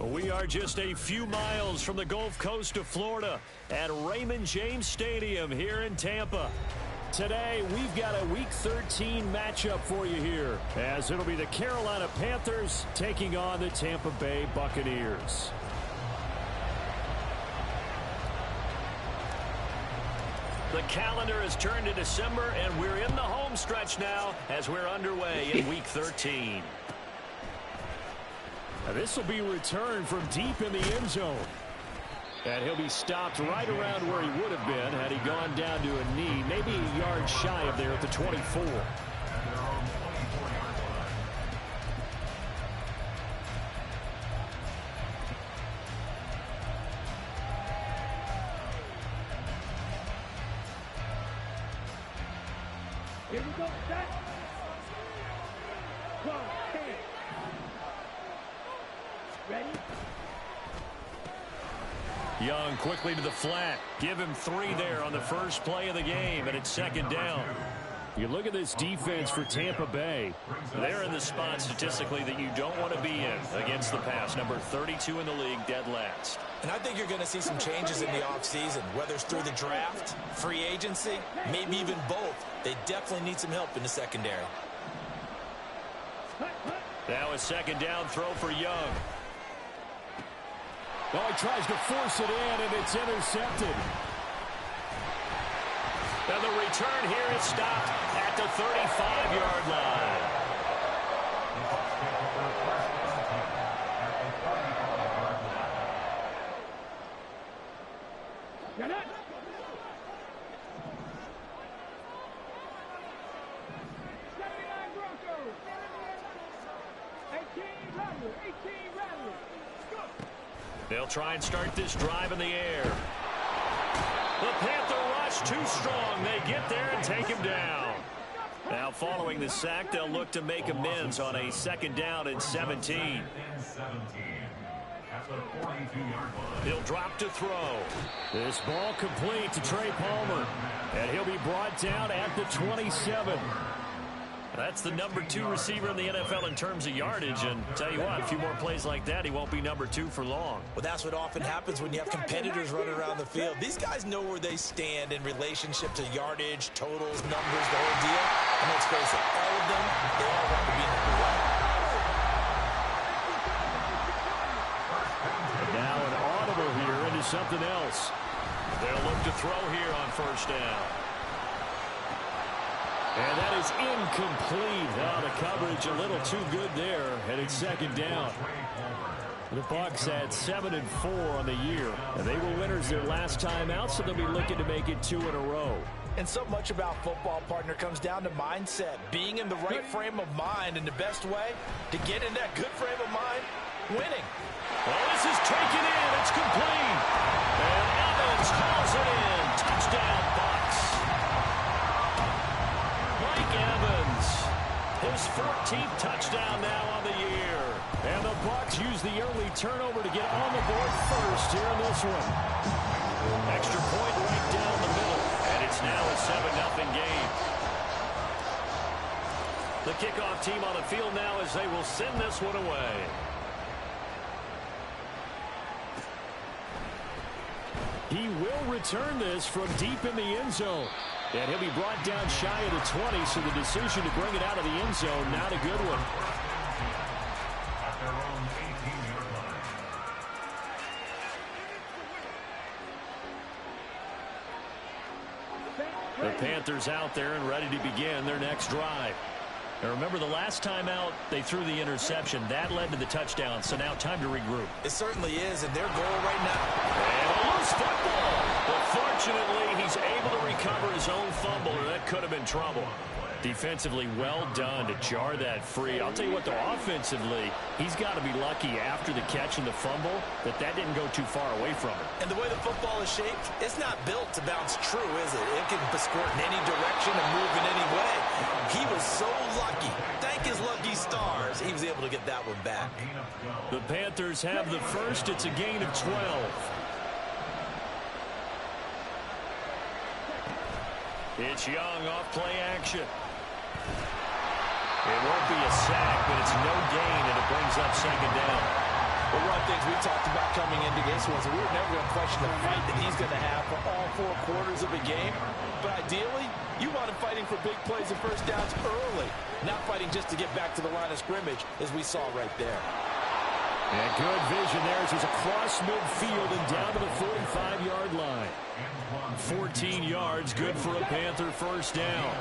We are just a few miles from the Gulf Coast of Florida at Raymond James Stadium here in Tampa. Today, we've got a Week 13 matchup for you here, as it'll be the Carolina Panthers taking on the Tampa Bay Buccaneers. The calendar has turned to December, and we're in the home stretch now as we're underway in Week 13. Now, this will be a return from deep in the end zone. And he'll be stopped right around where he would have been had he gone down to a knee, maybe a yard shy of there at the 24. Here we go, set. Go, hey. Ready? Young quickly to the flat. Give him 3 there on the first play of the game, and it's second down. You look at this defense for Tampa Bay. They're in the spot statistically that you don't want to be in against the pass. Number 32 in the league, dead last. And I think you're going to see some changes in the offseason, whether it's through the draft, free agency, maybe even both. They definitely need some help in the secondary. Now a second down throw for Young. Well, he tries to force it in, and it's intercepted. And the return here is stopped at the 35-yard line. Get it. Broncos. 18 Rattler. Go. They'll try and start this drive in the air. The Panther rush too strong. They get there and take him down. Now following the sack, they'll look to make amends on a second down and 17. He'll drop to throw. This ball complete to Trey Palmer. And he'll be brought down at the 27. That's the number 2 receiver in the NFL in terms of yardage. And tell you what, a few more plays like that, he won't be number 2 for long. Well, that's what often happens when you have competitors running around the field. These guys know where they stand in relationship to yardage, totals, numbers, the whole deal. And let's face it, all of them, they all want to be number 1. Now an audible here into something else. They'll look to throw here on first down. And that is incomplete. Oh, the coverage a little too good there, and it's second down. The Bucs had 7-4 on the year, and they were winners their last time out, so they'll be looking to make it 2 in a row. And so much about football, partner, comes down to mindset, being in the right frame of mind, and the best way to get in that good frame of mind, winning. Well, this is taken in. It's complete. And Evans hauls it in. Touchdown, Bucs. Mike Evans, his 14th touchdown now on the year. And the Bucs use the early turnover to get on the board first here in this one. Extra point right down the middle. And it's now a 7-0 game. The kickoff team on the field now as they will send this one away. He will return this from deep in the end zone. And he'll be brought down shy of the 20, so the decision to bring it out of the end zone, not a good one. The Panthers out there and ready to begin their next drive. Now remember, the last time out, they threw the interception. That led to the touchdown, so now time to regroup. It certainly is, and their goal right now. And a loose football. But fortunately, he's able to recover his own fumble, or that could have been trouble. Defensively, well done to jar that free. I'll tell you what, though, offensively, he's got to be lucky after the catch and the fumble that didn't go too far away from him. And the way the football is shaped, it's not built to bounce true, is it? It can squirt in any direction and move in any way. He was so lucky. Thank his lucky stars, he was able to get that one back. The Panthers have the first. It's a gain of 12. It's Young off play action. It won't be a sack, but it's no gain, and it brings up second down. Well, one of the things we talked about coming into this was we were never going to question the fight that he's going to have for all 4 quarters of a game. But ideally, you want him fighting for big plays and first downs early, not fighting just to get back to the line of scrimmage, as we saw right there. And good vision there as he's across midfield and down to the 45-yard line. 14 yards, good for a Panther first down.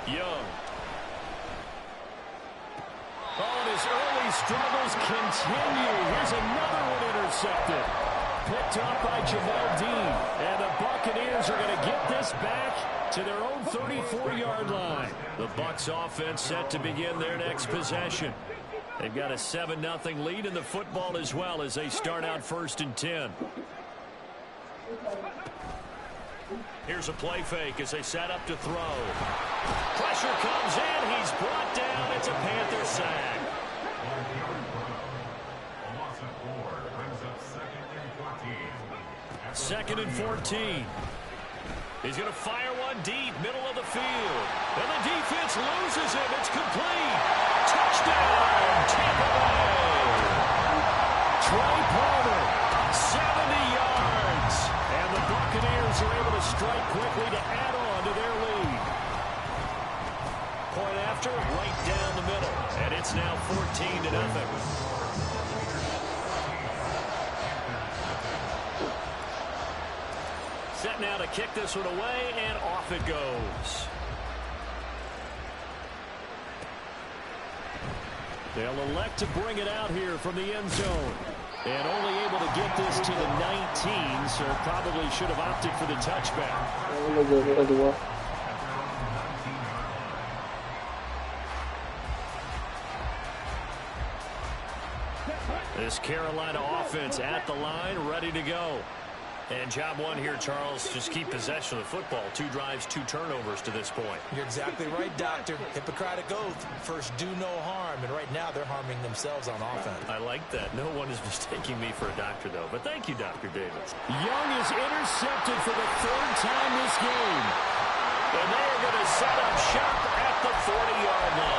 Young. Oh, and his early struggles continue. Here's another one intercepted. Picked up by Jamel Dean. And the Buccaneers are going to get this back to their own 34-yard line. The Bucs offense set to begin their next possession. They've got a 7-0 lead in the football as well as they start out 1st and 10. Here's a play fake as they set up to throw. Pressure comes in. He's brought down. It's a Panther sack. Second and 14. He's going to fire one deep, middle of the field. And the defense loses him. It's complete. Touchdown, Tampa Bay. Trey Palmer, 70 yards. And the Buccaneers are able to strike quickly to add on to their lead. Point after, right down the middle. And it's now 14-0. Set now to kick this one away, and off it goes. They'll elect to bring it out here from the end zone. And only able to get this to the 19, so probably should have opted for the touchback. This Carolina offense at the line, ready to go. And job one here, Charles, just keep possession of the football. 2 drives, 2 turnovers to this point. You're exactly right, Doctor. Hippocratic oath. First, do no harm. And right now, they're harming themselves on offense. I like that. No one is mistaking me for a doctor, though. But thank you, Dr. Davis. Young is intercepted for the 3rd time this game. And they are going to set up shop at the 40-yard line.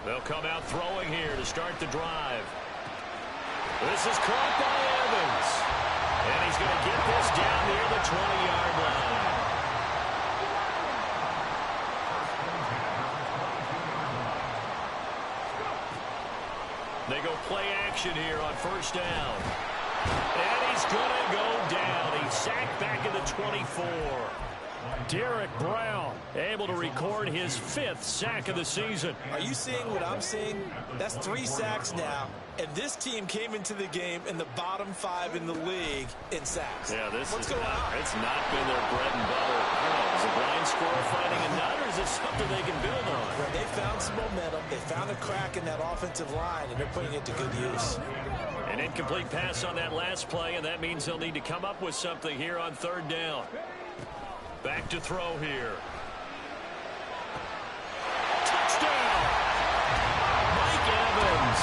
They'll come out throwing here to start the drive. This is caught by Evans. And he's going to get this down near the 20-yard line. They go play action here on 1st down. And he's going to go down. He's sacked back at the 24. Derek Brown able to record his 5th sack of the season. Are you seeing what I'm seeing? That's 3 sacks now. And this team came into the game in the bottom 5 in the league in sacks. Yeah, What's going on? It's not been their bread and butter. I don't know, is the blind squirrel fighting a nut, or is this something they can build on? Well, they found some momentum. They found a crack in that offensive line, and they're putting it to good use. An incomplete pass on that last play, and that means they'll need to come up with something here on 3rd down. Back to throw here. Touchdown! Mike Evans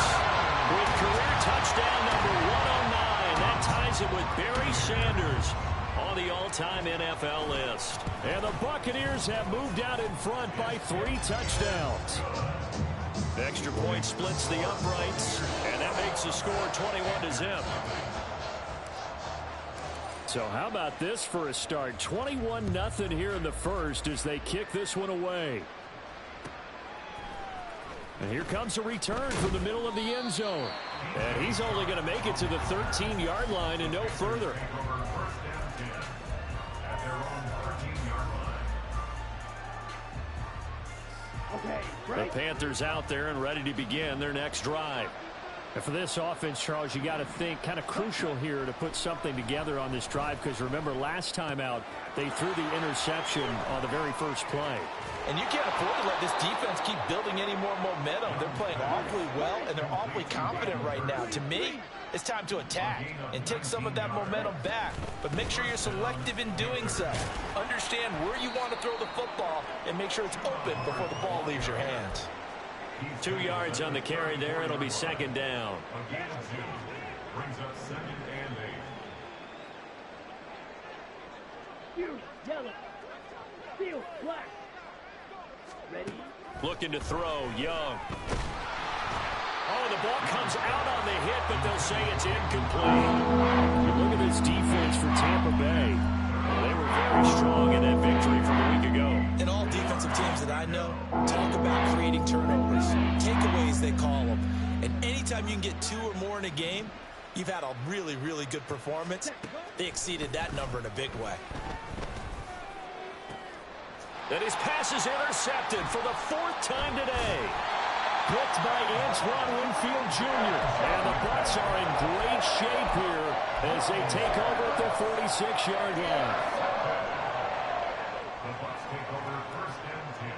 with career touchdown number 109. That ties it with Barry Sanders on the all-time NFL list. And the Buccaneers have moved out in front by 3 touchdowns. The extra point splits the uprights, and that makes the score 21-0. So how about this for a start? 21-0 here in the first as they kick this one away. And here comes a return from the middle of the end zone. And he's only going to make it to the 13-yard line and no further. The Panthers out there and ready to begin their next drive. And for this offense, Charles, you got to think kind of crucial here to put something together on this drive, because remember last time out they threw the interception on the very first play. And you can't afford to let this defense keep building any more momentum. They're playing awfully well, and they're awfully confident right now. To me, it's time to attack and take some of that momentum back. But make sure you're selective in doing so. Understand where you want to throw the football and make sure it's open before the ball leaves your hands. 2 yards on the carry there. It'll be second down. Brings up 2nd and 8. You, yellow. Field, black. Ready? Looking to throw, Young. Oh, the ball comes out on the hit, but they'll say it's incomplete. Look at this defense for Tampa Bay. They were very strong in that victory from a week ago. And all defensive teams that I know talk about creating turnovers, takeaways they call them. And anytime you can get 2 or more in a game, you've had a really, really good performance. They exceeded that number in a big way. And his pass is intercepted for the 4th time today. Picked by Antoine Winfield Jr. And the Bucs are in great shape here as they take over at their 46-yard line. The Bucs take over 1st and 10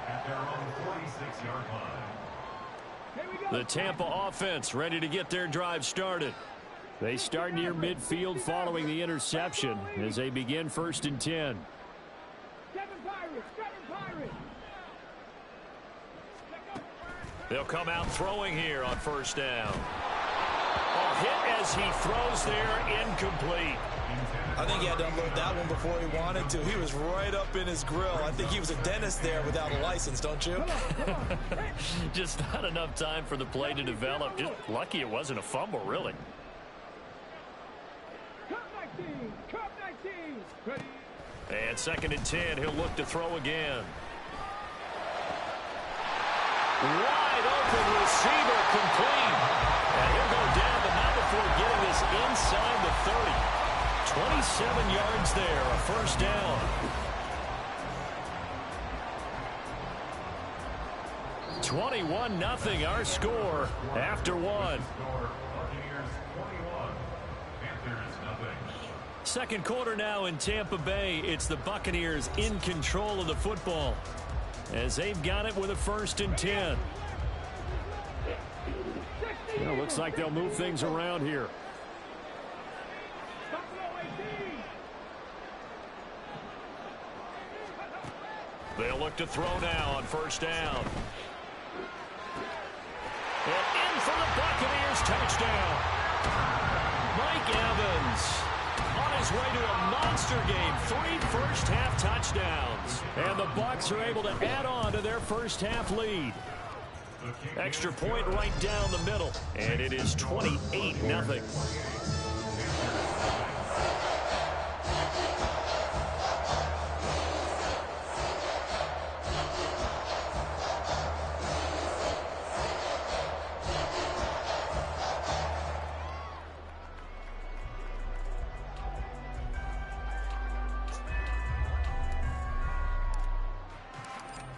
at their own 46-yard line. Here we go. The Tampa offense ready to get their drive started. They start near midfield following the interception as they begin 1st and 10. 7 Pirates, 7 Pirates. They'll come out throwing here on 1st down. Oh, hit as he throws there, incomplete. I think he had to unload that one before he wanted to. He was right up in his grill. I think he was a dentist there without a license, don't you? Just not enough time for the play to develop. Just lucky it wasn't a fumble, really. Cup 19, Cup 19. Ready? And 2nd and 10, he'll look to throw again. Wide open receiver, complete. And he'll go down, but not before getting this inside the 30. 27 yards there, a 1st down. (21-0) our score after 1. Buccaneers 21, Panthers 0. 2nd quarter now in Tampa Bay. It's the Buccaneers in control of the football as they've got it with a 1st and 10. Well, looks like they'll move things around here. Buffalo 18. They'll look to throw now on 1st down. And in for the Buccaneers, touchdown. Mike Evans on his way to a monster game. 3 first-half touchdowns. And the Bucs are able to add on to their first-half lead. Extra point right down the middle. And it is 28-0.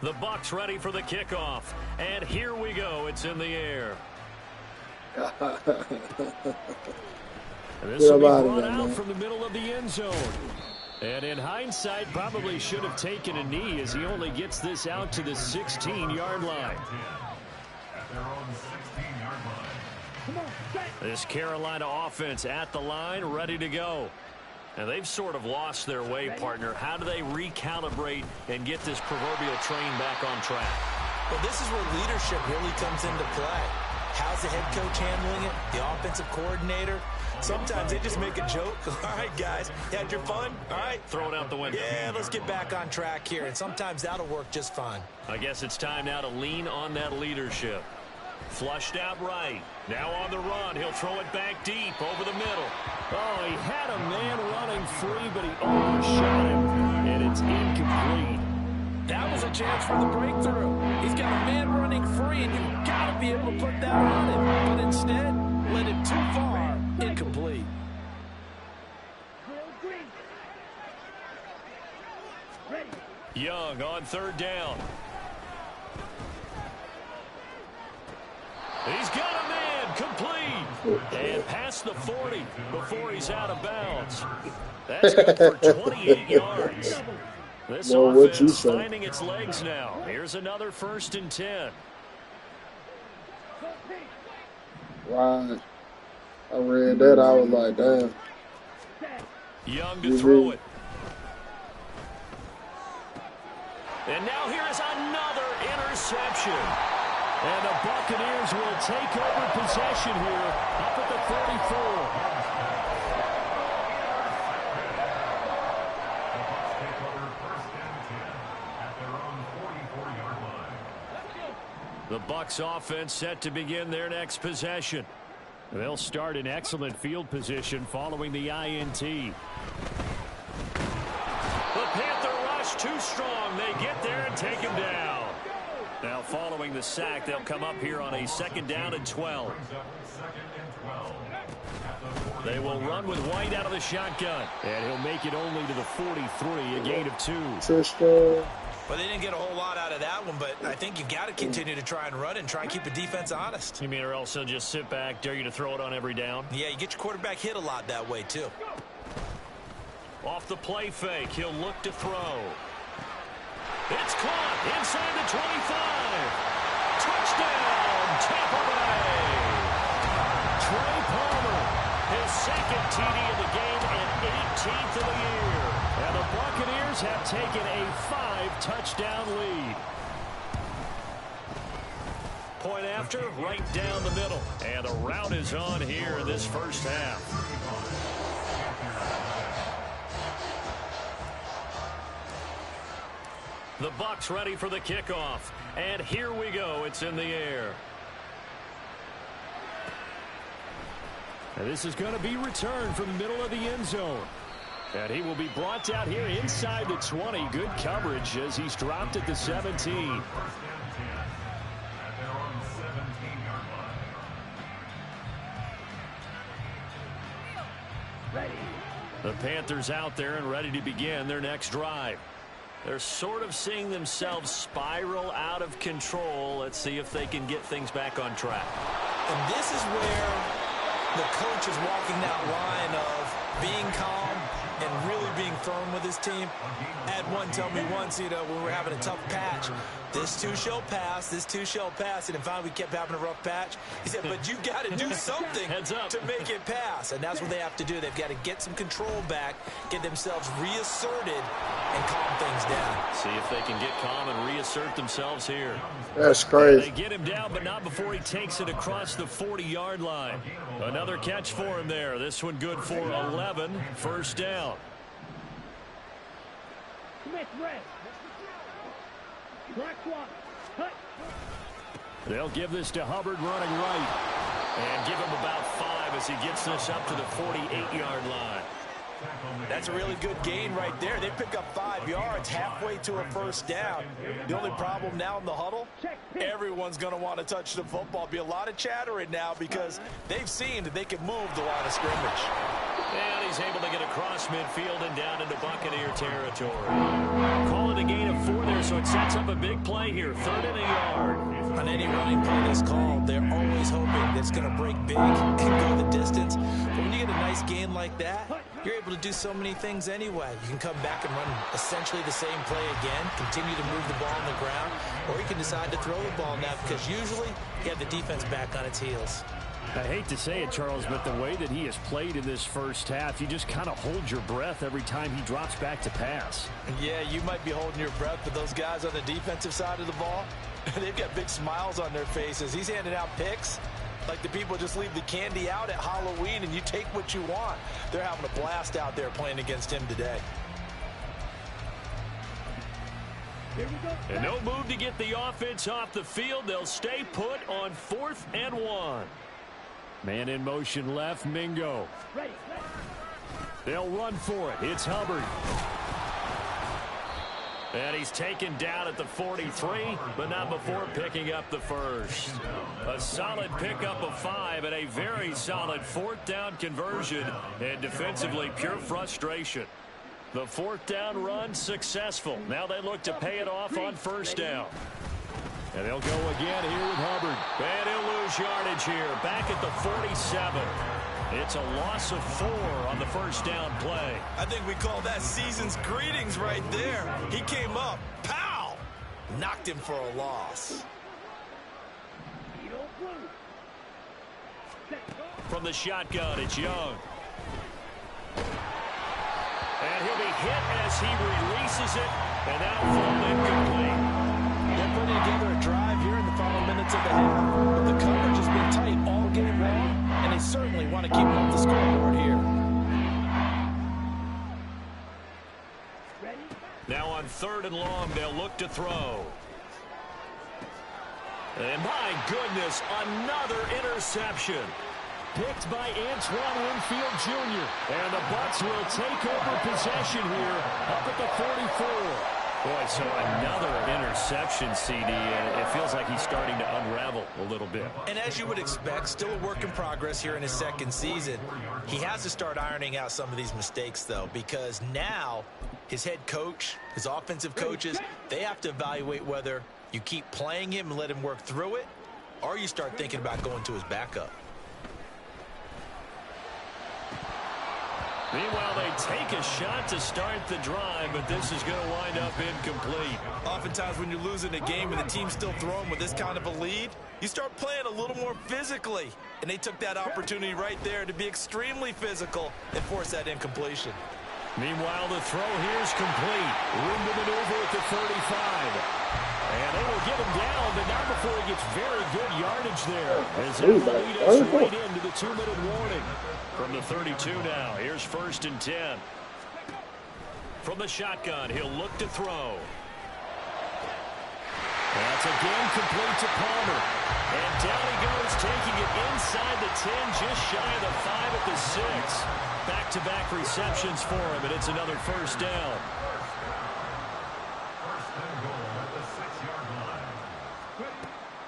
The Bucs ready for the kickoff. And here we go. It's in the air. And this will be brought out from the middle of the end zone. And in hindsight, probably should have taken a knee as he only gets this out to the 16-yard line. At their own 16-yard line. Come on, set. This Carolina offense at the line, ready to go. And they've sort of lost their way, partner. How do they recalibrate and get this proverbial train back on track? Well, this is where leadership really comes into play. How's the head coach handling it? The offensive coordinator? Sometimes they just make a joke. All right, guys, you had your fun? All right. Throw it out the window. Yeah, let's get back on track here. And sometimes that'll work just fine. I guess it's time now to lean on that leadership. Flushed out right. Now on the run. He'll throw it back deep over the middle. Oh, he had a man running free, but he overshot him. And it's incomplete. That was a chance for the breakthrough. He's got a man running free, and you've got to be able to put that on him. But instead, let it too far. Incomplete. Real green. Ready. Young on 3rd down. He's got a man, complete, and past the 40 before he's out of bounds. That's good for 28 yards. This Well, what you offense say? finding its legs now. Here's another 1st and 10. Right. I read that. I was like, damn. Young to throw it. And now here is another interception. And the Buccaneers will take over possession here up at the 44. The Bucs offense set to begin their next possession. They'll start in excellent field position following the INT. The Panther rush too strong. They get there and take him down. Now following the sack, they'll come up here on a 2nd down and 12. They will run with White out of the shotgun. And he'll make it only to the 43, a gain of 2. Touchdown. Well, they didn't get a whole lot out of that one, but I think you got to continue to try and run and try and keep the defense honest. You mean or else they'll just sit back, dare you to throw it on every down? Yeah, you get your quarterback hit a lot that way, too. Off the play fake, he'll look to throw. It's caught inside the 25. Touchdown, Tampa Bay. Trey Palmer, his 2nd TD of the game and 18th of the year. And the Buccaneers have taken a 5-touchdown lead. Point after, right down the middle. And the route is on here in this first half. The Bucs ready for the kickoff. And here we go. It's in the air. And this is going to be returned from the middle of the end zone. And he will be brought out here inside the 20. Good coverage as he's dropped at the 17. The Panthers out there and ready to begin their next drive. They're sort of seeing themselves spiral out of control. Let's see if they can get things back on track. And this is where the coach is walking that line of being calm and really being firm with his team. I had one tell me once, when we were having a tough patch, this too shall pass, this too shall pass. And finally we kept having a rough patch. He said, but you got to do something to make it pass. And that's what they have to do. They've got to get some control back, get themselves reasserted, and calm things down. See if they can get calm and reassert themselves here. That's crazy. They get him down, but not before he takes it across the 40-yard line. Another catch for him there. This one good for 11. 1st down. Smith red. Black one. Cut. They'll give this to Hubbard running right. And give him about 5 as he gets this up to the 48-yard line. That's a really good gain right there. They pick up 5 yards halfway to a 1st down. The only problem now in the huddle, everyone's going to want to touch the football. Be a lot of chattering now because they've seen that they can move the line of scrimmage. And he's able to get across midfield and down into Buccaneer territory. Call it a gain of 4 there, so it sets up a big play here. 3rd and a yard. On any running play that's called, they're always hoping that it's going to break big and go the distance. But when you get a nice gain like that, you're able to do so many things anyway. You can come back and run essentially the same play again, continue to move the ball on the ground, or you can decide to throw the ball now because usually you have the defense back on its heels. I hate to say it, Charles, but the way that he has played in this first half, you just kind of hold your breath every time he drops back to pass. Yeah, you might be holding your breath, but those guys on the defensive side of the ball, they've got big smiles on their faces. He's handing out picks like the people just leave the candy out at Halloween and you take what you want. They're having a blast out there playing against him today. And no move to get the offense off the field. They'll stay put on 4th and 1. Man in motion left, Mingo. They'll run for it. It's Hubbard. And he's taken down at the 43, but not before picking up the first. A solid pickup of 5 and a very solid 4th down conversion. And defensively, pure frustration. The 4th down run successful. Now they look to pay it off on 1st down. And they'll go again here with Hubbard. And he'll lose yardage here. Back at the 47. It's a loss of 4 on the first down play. I think we call that season's greetings right there. He came up, pow! Knocked him for a loss. From the shotgun, it's Young. And he'll be hit as he releases it, and that'll fall incomplete. They're putting together a drive here in the final minutes of the half, but the coverage has been tight all game long, and they certainly want to keep up the scoreboard here. Now on 3rd and long, they'll look to throw. And my goodness, another interception. Picked by Antoine Winfield Jr. And the Bucs will take over possession here up at the 44. Boy, so another interception, CD, and it feels like he's starting to unravel a little bit. And as you would expect, still a work in progress here in his second season. He has to start ironing out some of these mistakes, though, because now his head coach, his offensive coaches, they have to evaluate whether you keep playing him and let him work through it, or you start thinking about going to his backup. Meanwhile, they take a shot to start the drive, but this is going to wind up incomplete. Oftentimes when you're losing a game and the team's still throwing with this kind of a lead, you start playing a little more physically. And they took that opportunity right there to be extremely physical and force that incompletion. Meanwhile, the throw here is complete. Room to maneuver at the 35. And they will get him down, but not before he gets very good yardage there. As they lead us right into the 2-minute warning. From the 32 now, here's 1st and 10. From the shotgun, he'll look to throw. That's again complete to Palmer. And down he goes, taking it inside the 10, just shy of the 5 at the 6. Back-to-back receptions for him, and it's another 1st down.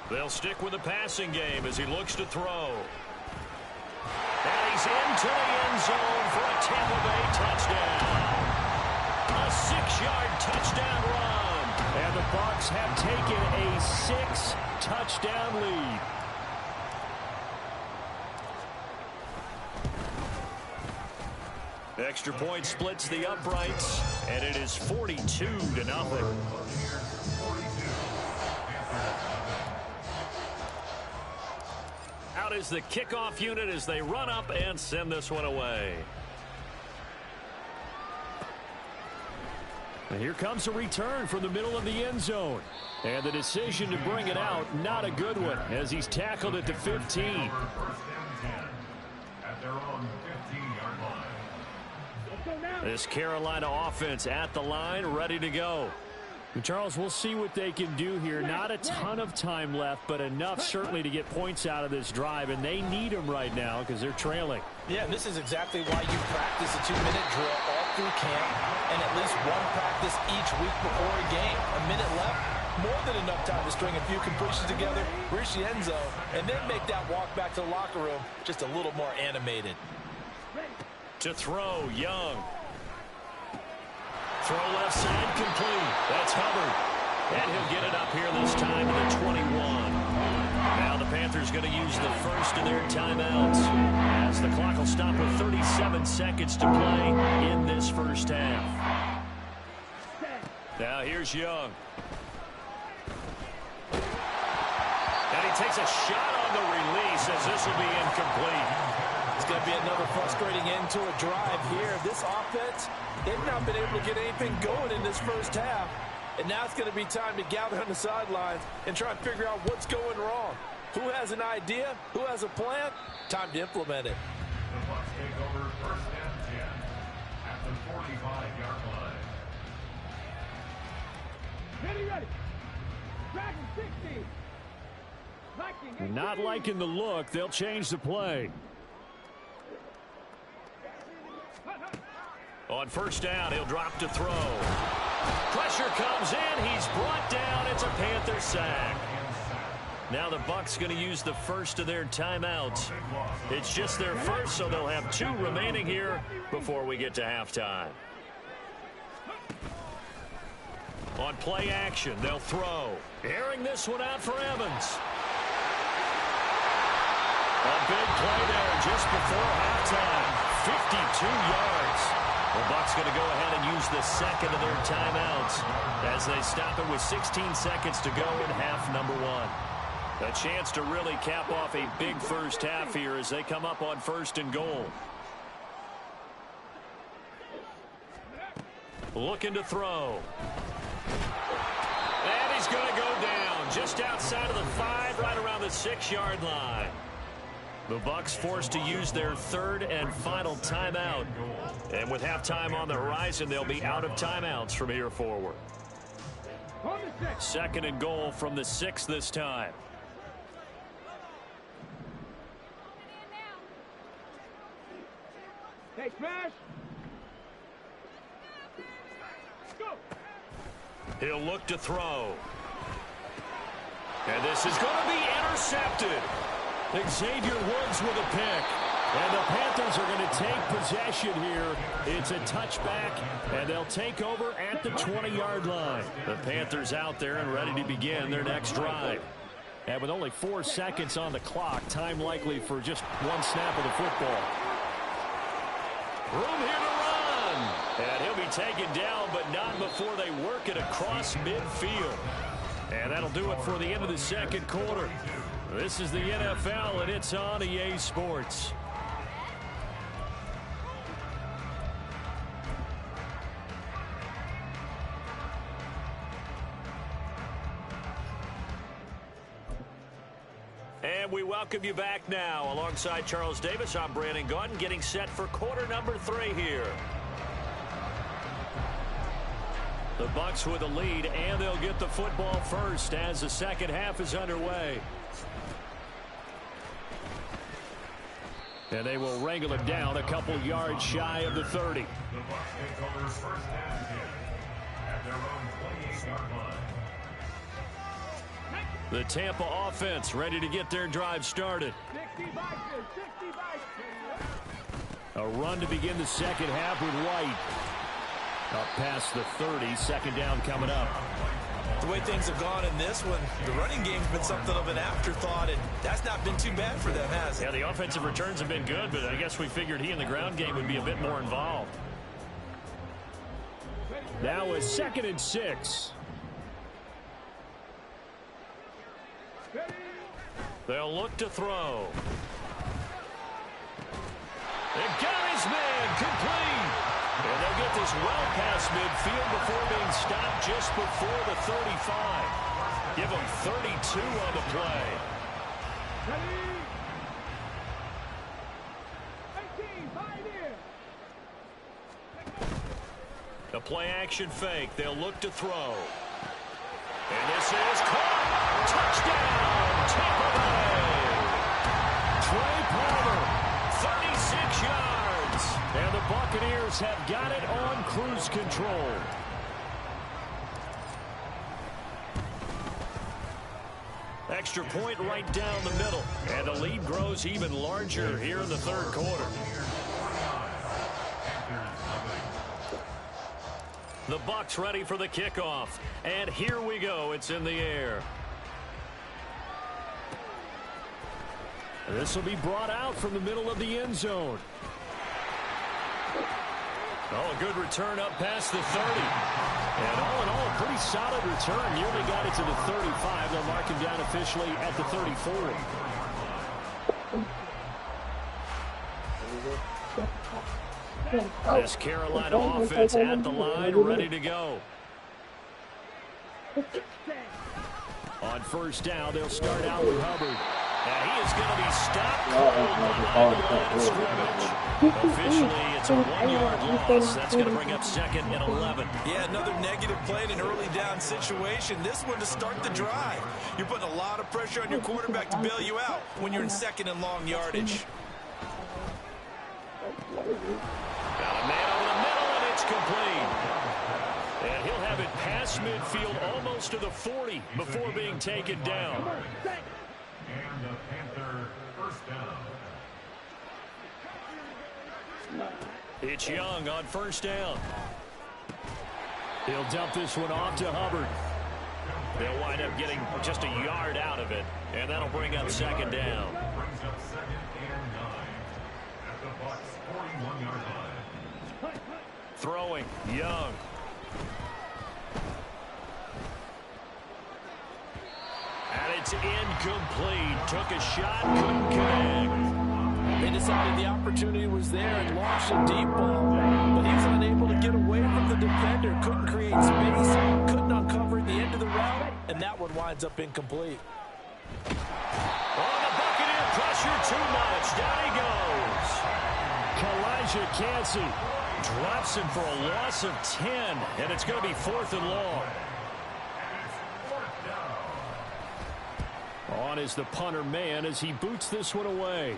They'll stick with the passing game as he looks to throw. And he's into the end zone for a Tampa Bay touchdown. A 6-yard touchdown run. And the Bucs have taken a 6-touchdown lead. Extra point splits the uprights, and it is 42-0. Out is the kickoff unit as they run up and send this one away. And here comes a return from the middle of the end zone. And the decision to bring it out, not a good one, as he's tackled at the 15. At their own 15-yard line. This Carolina offense at the line, ready to go. And Charles, we'll see what they can do here. Not a ton of time left, but enough certainly to get points out of this drive, and they need them right now because they're trailing. Yeah, and this is exactly why you practice a 2-minute drill all through camp and at least one practice each week before a game. A minute left, more than enough time to string a few completions together, reach the end zone, and then make that walk back to the locker room just a little more animated. To throw, Young. Throw left side complete. That's Hubbard. And he'll get it up here this time to the 21. Now the Panthers going to use the first of their timeouts as the clock will stop with 37 seconds to play in this first half. Now here's Young. And he takes a shot on the release as this will be incomplete. It's going to be another frustrating end to a drive here. This offense, they've not been able to get anything going in this first half. And now it's going to be time to gather on the sidelines and try and figure out what's going wrong. Who has an idea? Who has a plan? Time to implement it. The Bucs take over 1st and 10 at the 45-yard line. Ready. Dragon 60. Not liking the look. They'll change the play. On 1st down, he'll drop to throw. Pressure comes in. He's brought down. It's a Panther sack. Now the Bucs going to use the first of their timeouts. It's just their first, so they'll have 2 remaining here before we get to halftime. On play action, they'll throw. Airing this one out for Evans. A big play there just before halftime. 52 yards. The Bucs going to go ahead and use the second of their timeouts as they stop it with 16 seconds to go in half number one. A chance to really cap off a big first half here as they come up on 1st and goal. Looking to throw. And he's going to go down just outside of the 5, right around the 6-yard line. The Bucs forced to use their 3rd and final timeout. And with halftime on the horizon, they'll be out of timeouts from here forward. 2nd and goal from the 6 this time. Hey, smash! Go! He'll look to throw. And this is going to be intercepted. Xavier Woods with a pick. And the Panthers are going to take possession here. It's a touchback, and they'll take over at the 20-yard line. The Panthers out there and ready to begin their next drive. And with only 4 seconds on the clock, time likely for just one snap of the football. Room here to run. And he'll be taken down, but not before they work it across midfield. And that'll do it for the end of the 2nd quarter. This is the NFL, and it's on EA Sports. And we welcome you back now. Alongside Charles Davis, I'm Brandon Gaudin, getting set for quarter number 3 here. The Bucs with a lead, and they'll get the football first as the second half is underway. And they will wrangle it down a couple yards shy of the 30. The Bucs take over 1st and 10 at their own 28-yard line. The Tampa offense ready to get their drive started. 60 boxes, 60 boxes. A run to begin the second half with White. Up past the 30, 2nd down coming up. The way things have gone in this one, the running game's been something of an afterthought, and that's not been too bad for them, has it? Yeah, the offensive returns have been good, but I guess we figured he in the ground game would be a bit more involved. Now a 2nd and 6. They'll look to throw. They got his man complete. And they'll get this well past midfield before being stopped just before the 35. Give them 32 on the play. 18, 5 in. A play action fake. They'll look to throw. And this is caught. Touchdown, Tampa Bay. Trey Palmer, 36 yards. And the Buccaneers have got it on cruise control. Extra point right down the middle. And the lead grows even larger here in the 3rd quarter. The Bucs ready for the kickoff. And here we go. It's in the air. This will be brought out from the middle of the end zone. Oh, a good return up past the 30. And all in all, a pretty solid return. Nearly got it to the 35. They'll mark him down officially at the 34. This Carolina offense at the line, ready to go. On 1st down, they'll start out with Hubbard. And he is going to be stopped on the line of scrimmage. Officially, it's a 1-yard loss. That's going to bring up 2nd and 11. Yeah, another negative play in an early down situation. This one to start the drive. You're putting a lot of pressure on your quarterback to bail you out when you're in 2nd and long yardage. Got a man over the middle, and it's complete. And he'll have it past midfield almost to the 40 before being taken down. And the Panther 1st down. It's Young on 1st down. He'll dump this one off to Hubbard. They'll wind up getting just a yard out of it, and that'll bring up second down. Brings up 2nd and 9 at the Bucs' 41-yard line. Throwing, Young. And it's incomplete. Took a shot, couldn't connect. They decided the opportunity was there and launched a deep ball, but he was unable to get away from the defender. Couldn't create space, couldn't uncover the end of the route, and that one winds up incomplete. Oh, the Buccaneer pressure too much. Down he goes. Kalijah Cansey drops him for a loss of 10, and it's going to be 4th and long. On is the punter man as he boots this one away.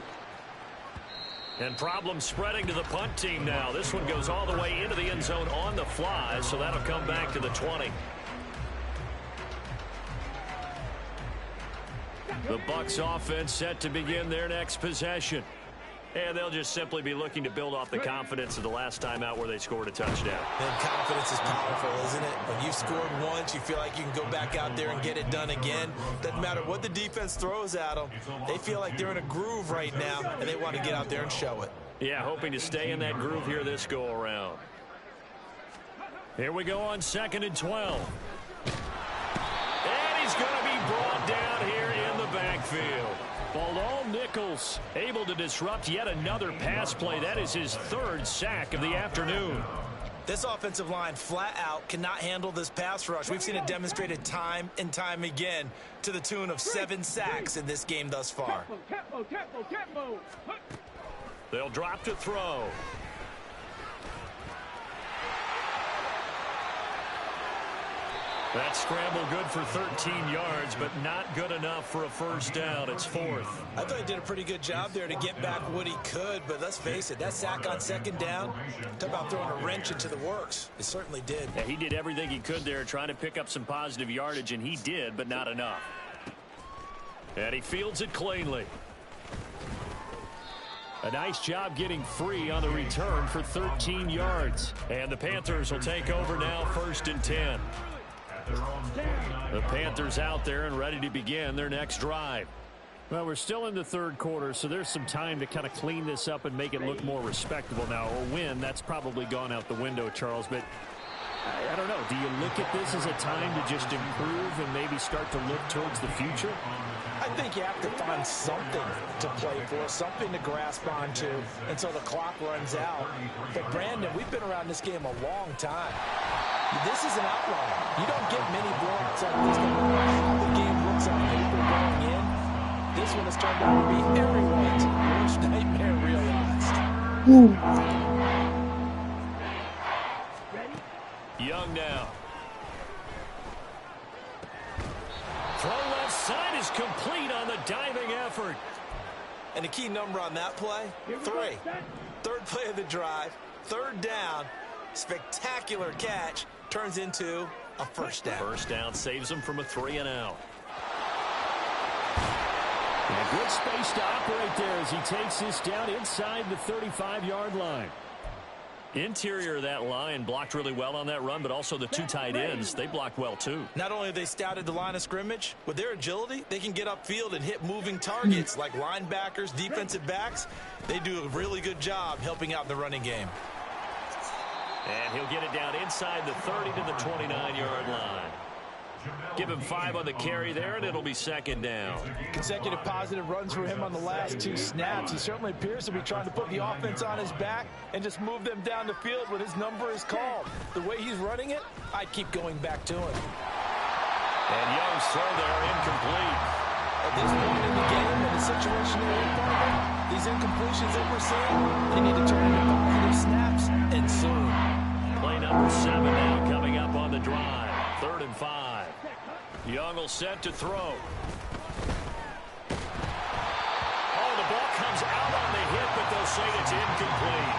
And problems spreading to the punt team now. This one goes all the way into the end zone on the fly, so that'll come back to the 20. The Bucs offense set to begin their next possession. And they'll just simply be looking to build off the confidence of the last time out where they scored a touchdown. And confidence is powerful, isn't it? When you've scored once, you feel like you can go back out there and get it done again. Doesn't matter what the defense throws at them. They feel like they're in a groove right now, and they want to get out there and show it. Yeah, hoping to stay in that groove here this go-around. Here we go on 2nd and 12. And he's going to be brought down here in the backfield. Bilal Nichols able to disrupt yet another pass play. That is his 3rd sack of the afternoon. This offensive line flat out cannot handle this pass rush. We've seen it demonstrated time and time again to the tune of 7 sacks in this game thus far. Tempo. They'll drop to throw. That scramble good for 13 yards, but not good enough for a first down. It's 4th. I thought he did a pretty good job there to get back what he could, but let's face it, that sack on 2nd down, talk about throwing a wrench into the works. It certainly did. Yeah, he did everything he could there trying to pick up some positive yardage, and he did, but not enough. And he fields it cleanly. A nice job getting free on the return for 13 yards. And the Panthers will take over now, 1st and 10. The Panthers out there and ready to begin their next drive. Well, we're still in the 3rd quarter, so there's some time to kind of clean this up and make it look more respectable now. A win, that's probably gone out the window, Charles, but I don't know. Do you look at this as a time to just improve and maybe start to look towards the future? I think you have to find something to play for, something to grasp onto until the clock runs out. But, Brandon, we've been around this game a long time. This is an outlier. You don't get many blowouts like this, no matter how the game looks on paper going in. This one has turned out to be everyone's worst nightmare realized. Young now. Throw left side is complete on the diving effort. And the key number on that play, 3. 3rd play of the drive, 3rd down, spectacular catch, turns into a first down. First down saves him from a 3-and-out. And a good space to operate there as he takes this down inside the 35-yard line. Interior of that line blocked really well on that run, but also the 2 tight ends, they blocked well too. Not only have they scouted the line of scrimmage, with their agility, they can get upfield and hit moving targets like linebackers, defensive backs. They do a really good job helping out in the running game. And he'll get it down inside the 30 to the 29-yard line. Give him 5 on the carry there, and it'll be 2nd down. Consecutive positive runs for him on the last 2 snaps. He certainly appears to be trying to put the offense on his back and just move them down the field when his number is called. The way he's running it, I'd keep going back to him. And Young's throw there incomplete. At this point in the game, in the situation they're in, these incompletions that we're seeing, they need to turn into positive snaps, and soon. Play number 7 now coming up on the drive. 3rd and 5. Young will set to throw. Oh, the ball comes out on the hit, but they'll say it's incomplete.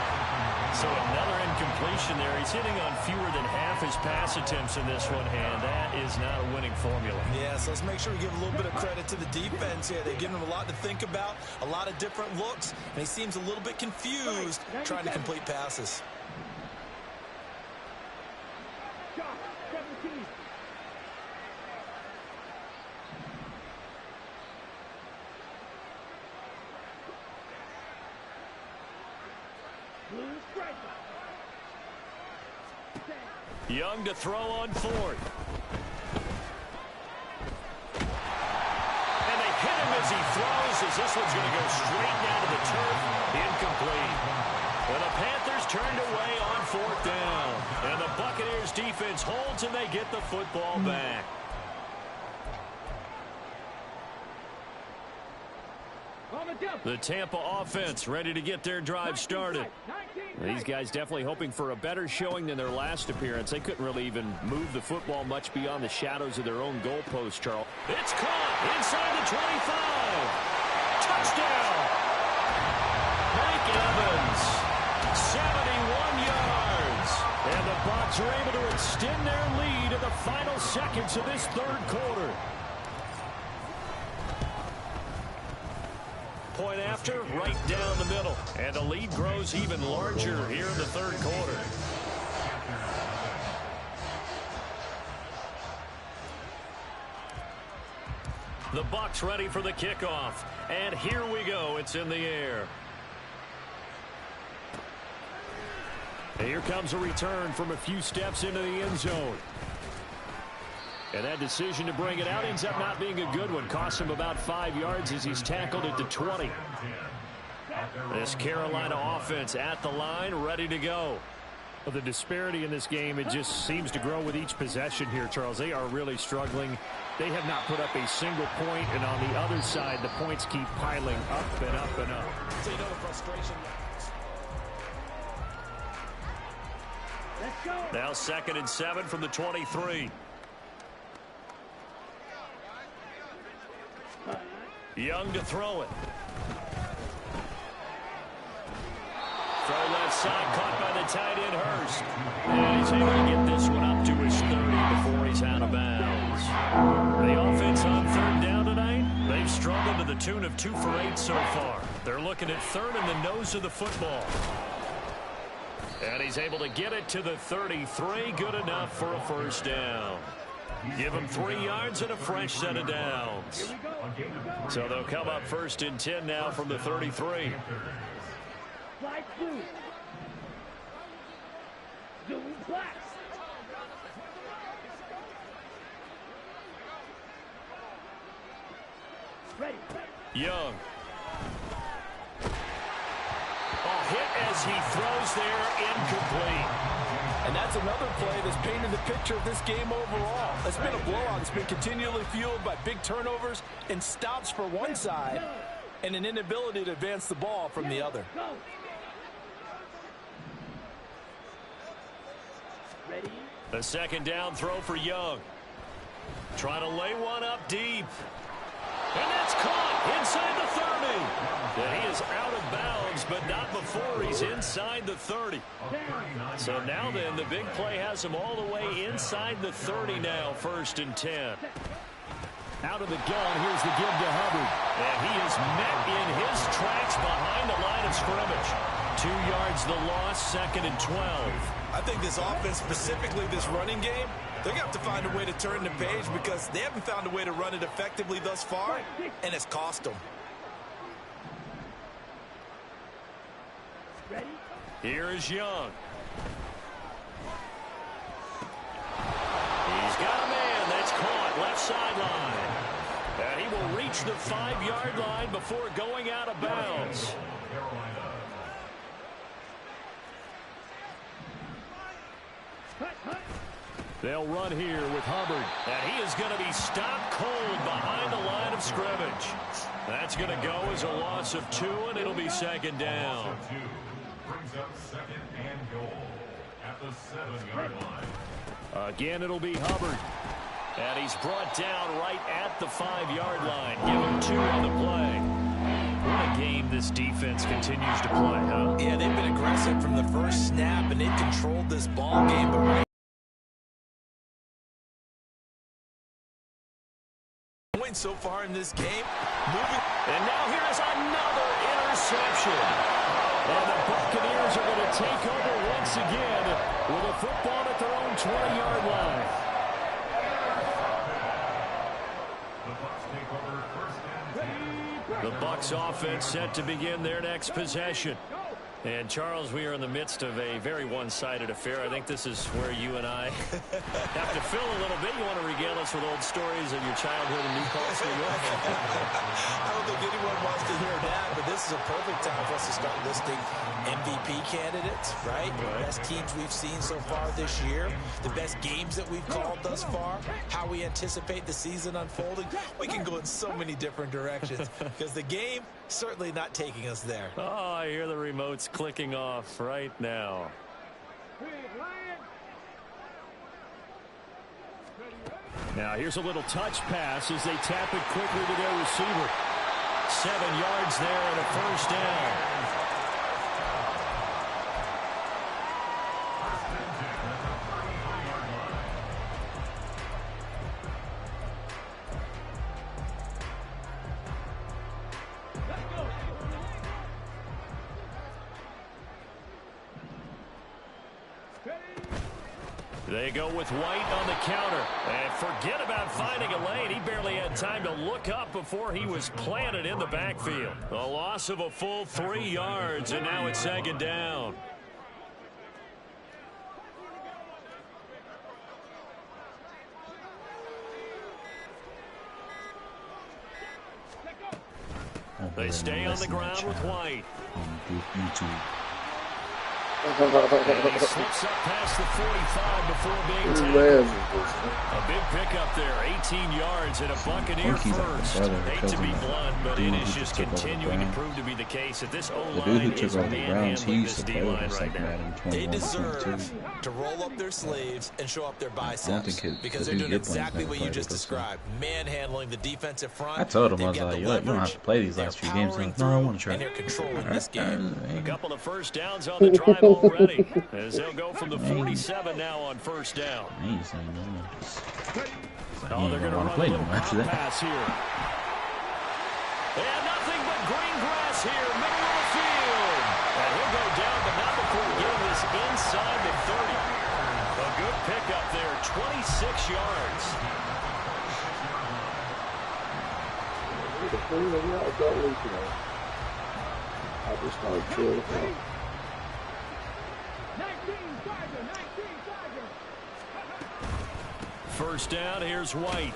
So another incompletion there. He's hitting on fewer than half his pass attempts in this one, and that is not a winning formula. Yeah, so let's make sure we give a little bit of credit to the defense here. They've given him a lot to think about, a lot of different looks, and he seems a little bit confused trying to complete passes. Young to throw on fourth. And they hit him as he throws, as this one's going to go straight down to the turf. Incomplete. And the Panthers turned away on fourth down. And the Buccaneers defense holds and they get the football back. The Tampa offense ready to get their drive started. These guys definitely hoping for a better showing than their last appearance. They couldn't really even move the football much beyond the shadows of their own goalpost, Charles. It's caught inside the 25. Touchdown. Mike Evans, 71 yards. And the Bucs are able to extend their lead in the final seconds of this third quarter. Point after, right down the middle. And the lead grows even larger here in the third quarter. The Bucs ready for the kickoff. And here we go. It's in the air. Here comes a return from a few steps into the end zone. And that decision to bring it out ends up not being a good one. Costs him about 5 yards as he's tackled at the 20. This Carolina offense at the line, ready to go. Well, the disparity in this game, it just seems to grow with each possession here, Charles. They are really struggling. They have not put up a single point, and on the other side, the points keep piling up and up and up. So you know the frustration. Now 2nd and 7 from the 23. Young to throw it. Throw left side, caught by the tight end Hurst. And he's able to get this one up to his 30 before he's out of bounds. The offense on third down tonight, they've struggled to the tune of 2 for 8 so far. They're looking at third in the nose of the football. And he's able to get it to the 33, good enough for a first down. Give him 3 yards and a fresh set of downs. So they'll come up 1st and 10 now from the 33. Young. A hit as he throws there, incomplete. And that's another play that's painted the picture of this game overall. It's been a blowout. It's been continually fueled by big turnovers and stops for one side and an inability to advance the ball from the other. The 2nd down throw for Young. Trying to lay one up deep. And that's caught inside the 30. And he is out of bounds, but not before he's inside the 30. So now then, the big play has him all the way inside the 30 now, 1st and 10. Out of the gun, here's the give to Hubbard. And he is met in his tracks behind the line of scrimmage. 2 yards the loss, 2nd and 12. I think this offense, specifically this running game, they're going to have to find a way to turn the page because they haven't found a way to run it effectively thus far, and it's cost them. Here is Young. He's got a man that's caught left sideline. And he will reach the 5-yard line before going out of bounds. They'll run here with Hubbard. And he is going to be stopped cold behind the line of scrimmage. That's going to go as a loss of 2, and it'll be 2nd down. Brings up 2nd and goal at the 7-yard line. Again, it'll be Hubbard. And he's brought down right at the 5-yard line. Give him 2 on the play. What a game this defense continues to play, huh? Yeah, they've been aggressive from the first snap, and they've controlled this ball game. But so far in this game. And now here is another interception. And the Buccaneers are going to take over once again with a football at their own 20-yard line. The Bucs offense set to begin their next possession. And, Charles, we are in the midst of a very one-sided affair. I think this is where you and I have to fill a little bit. You want to regale us with old stories of your childhood in New Paltz, New York? I don't think anyone wants to hear that, but this is a perfect time for us to start listing MVP candidates, right? The best teams we've seen so far this year, the best games that we've called thus far, how we anticipate the season unfolding. We can go in so many different directions because the game certainly not taking us there. Oh, I hear the remotes clicking off right now. Now here's a little touch pass as they tap it quickly to their receiver. 7 yards there and a first down. They go with White on the counter. And forget about finding a lane. He barely had time to look up before he was planted in the backfield. A loss of a full 3 yards, and now it's second down. They stay on the ground with White. And he slips up past the 45 before being tackled. A big pickup there, 18 yards and a Buccaneer first. Hate to be blunt, but it is just continuing to prove to be the case that this O-line is manhandling this D-line right now. They deserve to roll up their sleeves and show up their biceps because they're doing exactly what you just described, manhandling the defensive front. I told him, I was like, you don't have to play these last few games. Like, no, I want to try. And they're controlling this game. A couple of first downs on the drive already, as they'll go from the 47 now on first down. Oh, they're going to run a little pass here. And nothing but green grass here, middle of the field. And he'll go down, but not before getting this inside the 30. A good pickup there, 26 yards. I just started chilling. First down, here's White.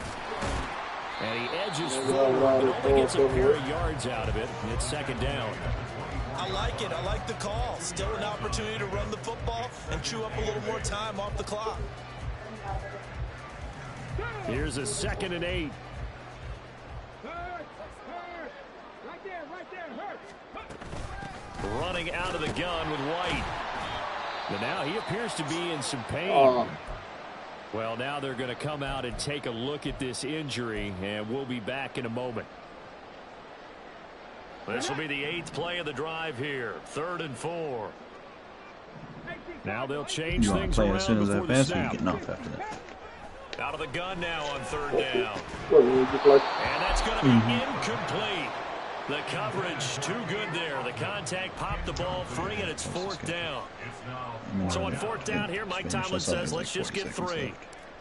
And he edges forward, but only gets a pair of yards out of it. And it's second down. I like it. I like the call. Still an opportunity to run the football and chew up a little more time off the clock. Here's a 2nd and 8. Running out of the gun with White. But now he appears to be in some pain. Well, now they're going to come out and take a look at this injury, and we'll be back in a moment. This will be the 8th play of the drive here. 3rd and 4. Now they'll change things around as soon as before that the pass, or you snap. getting off after that? Out of the gun now on 3rd down. And that's going to be incomplete. The coverage too good there. The contact popped the ball free, and it's 4th down. So on 4th down here, Mike Tomlin says, let's just get 3.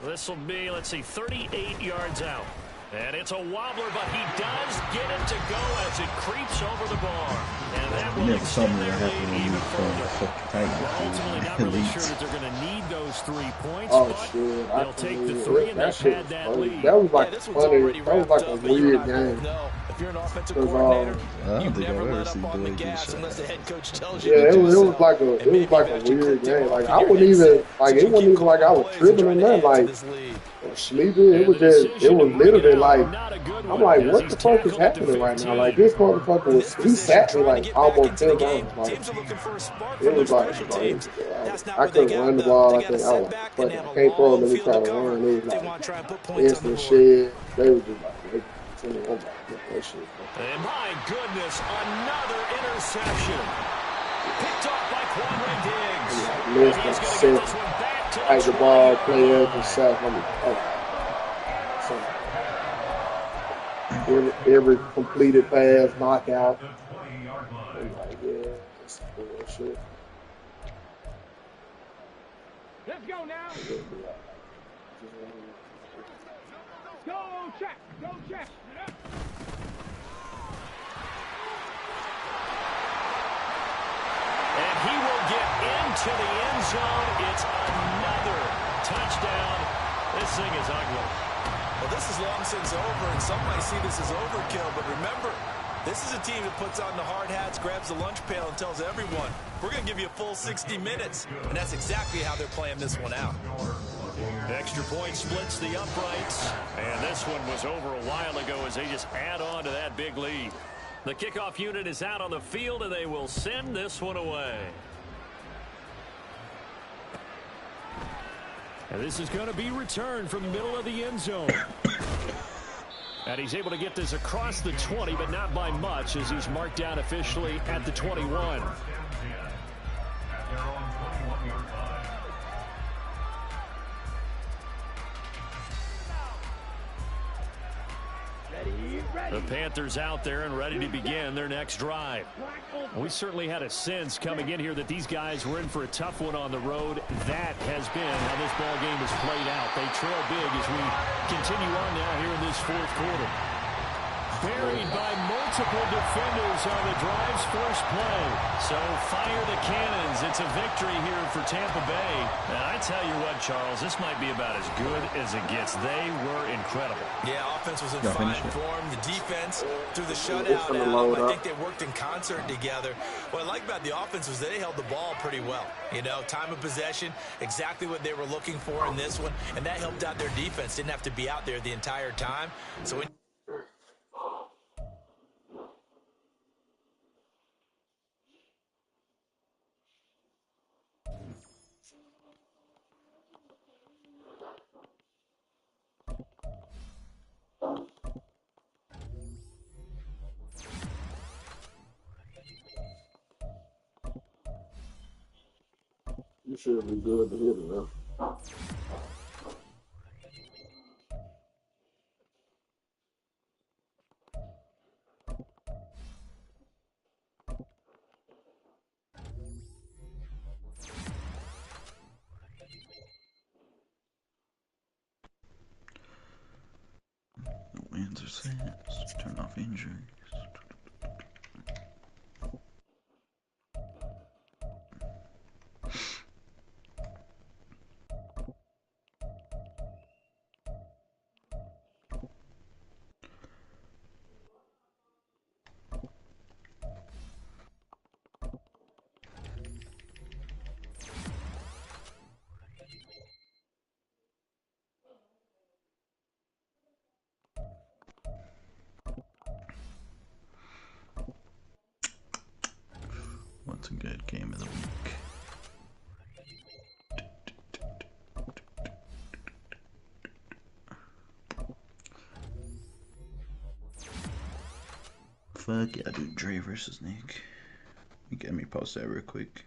This will be, let's see, 38 yards out. And it's a wobbler, but he does get it to go as it creeps over the bar. And that will extend their lead even further. We're ultimately not really sure that they're going to need those 3 points, but they'll take the 3 and they've had that lead. That was like funny. That was like a weird game. If you're an offensive coordinator, I you don't think I've never ever let up seen on the Dleague gas do unless the shit. head coach tells you Yeah, to it do was so. like a And maybe weird Magic game. could Like do I it wouldn't in your even head. like So it wasn't even like I was keep tripping or playing nothing. to Like this lead. sleeping, it was just it was literally like I'm like, what the fuck is happening right now? Like this motherfucker was he sat me like almost 10 times. Like it was like I couldn't run the ball. I think I was like, fuck it, I can't throw. Let me try to run. It was like instant shit. They were just like. And my goodness, another interception. Picked off by Quandre Diggs. And he's going to get this one back to the ball, play every sack. Every completed pass, knockout. I'm like, yeah, that's bullshit. Let's go now. Go check. Go check. to the end zone. It's another touchdown. This thing is ugly. Well, this is long since over, and some might see this as overkill. But remember, this is a team that puts on the hard hats, grabs the lunch pail, and tells everyone, we're going to give you a full 60 minutes. And that's exactly how they're playing this one out. Extra point splits the uprights. And this one was over a while ago as they just add on to that big lead. The kickoff unit is out on the field, and they will send this one away. And this is going to be returned from the middle of the end zone. And he's able to get this across the 20, but not by much, as he's marked down officially at the 21. The Panthers out there and ready to begin their next drive. We certainly had a sense coming in here that these guys were in for a tough one on the road. That has been how this ball game has played out. They trail big as we continue on now here in this fourth quarter. Buried by multiple defenders on the drive's first play. So fire the cannons. It's a victory here for Tampa Bay. And I tell you what, Charles, this might be about as good as it gets. They were incredible. Yeah, offense was in fine form. The defense through the shutout out. I think they worked in concert together. What I like about the offense was they held the ball pretty well. You know, time of possession, exactly what they were looking for in this one. And that helped out their defense. Didn't have to be out there the entire time. So You should be good to hit it now. The wins are set. Turn off injuries. What's a good game of the week? Fuck yeah, dude. Dre versus Nick. You get me post that real quick.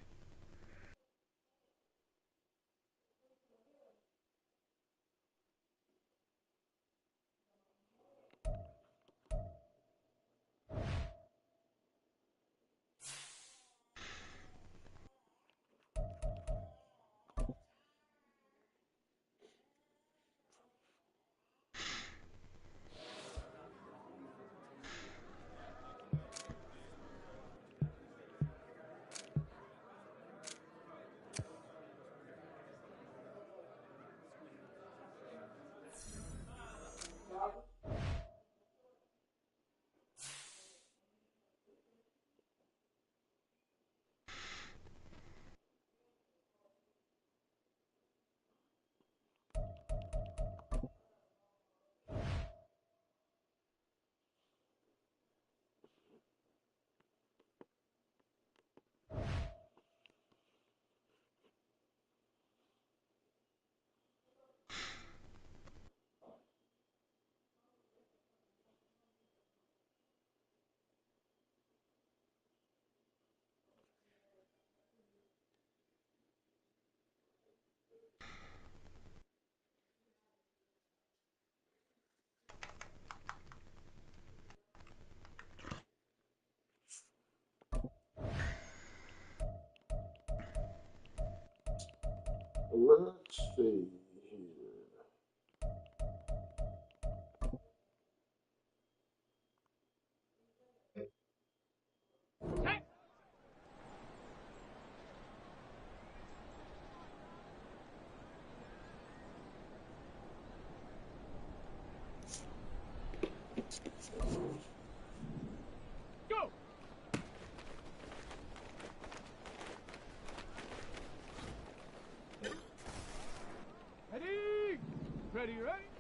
Let's see here. Go. Ready? Ready, ready?